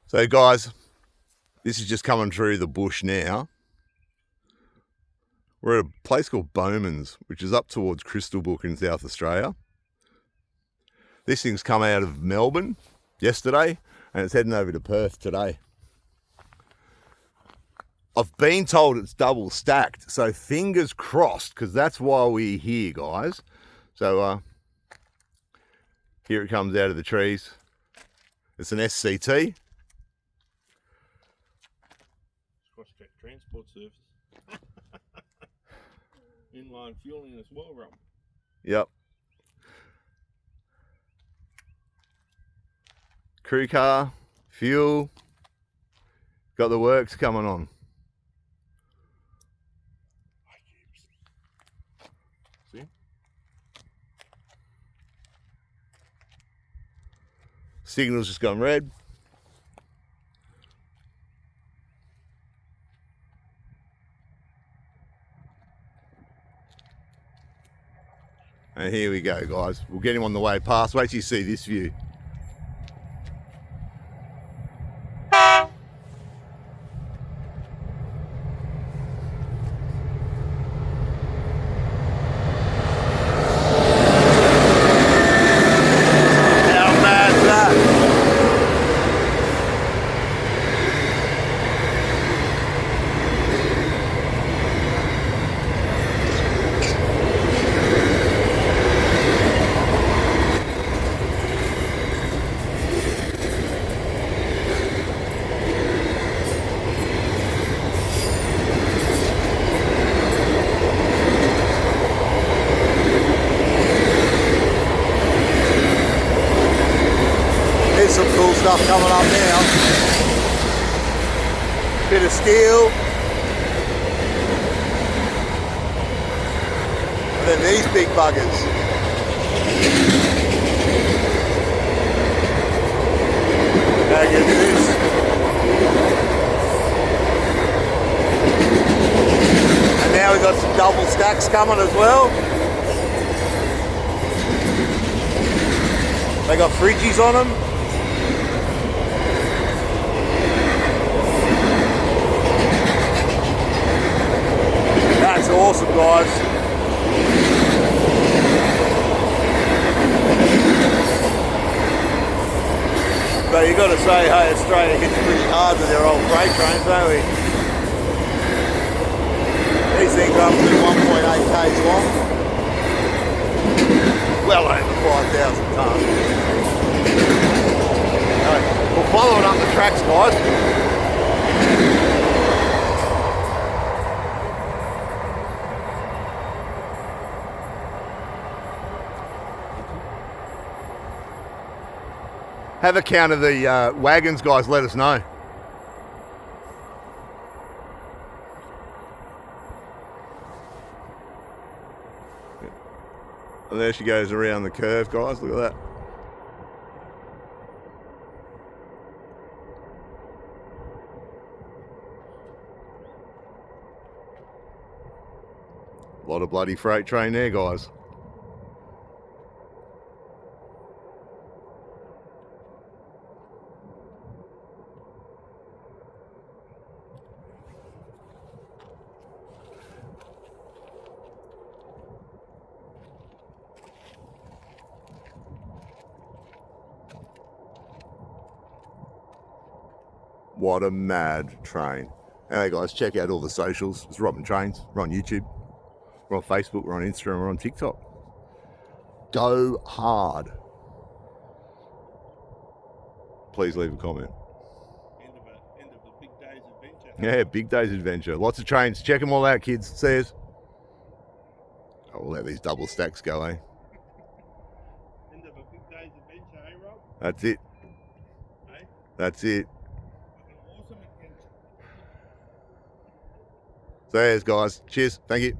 So guys, this is just coming through the bush now. We're at a place called Bowman's, which is up towards Crystal Brook in South Australia. This thing's come out of Melbourne yesterday and it's heading over to Perth today. I've been told it's double stacked, so fingers crossed, because that's why we're here, guys. So here it comes out of the trees. It's an SCT. Cross-track transport service. Inline fueling as well, Rob. Yep. Crew car, fuel, got the works coming on. See? Signal's just gone red. And here we go, guys. We'll get him on the way past. Wait till you see this view. There's some cool stuff coming up now. Bit of steel. And then these big buggers. How good is this? And now we've got some double stacks coming as well. They got fridgies on them. That's awesome, guys. But you got to say, hey, Australia hits pretty hard with their old freight trains, don't we? These things are up to 1.8 k's long. Well over 5,000 tonnes. We're following up the tracks, guys. Have a count of the wagons, guys, let us know. And there she goes around the curve, guys, look at that. A lot of bloody freight train there, guys. What a mad train. Anyway guys, check out all the socials. It's Rob and Trains. We're on YouTube. We're on Facebook. We're on Instagram. We're on TikTok. Go hard. Please leave a comment. End of a big day's adventure. Yeah, big day's adventure. Lots of trains. Check them all out, kids. See us. Oh, we'll let these double stacks go, eh? End of a big day's adventure, eh, Rob? That's it. Eh? That's it. Awesome adventure. So, yes, guys. Cheers. Thank you.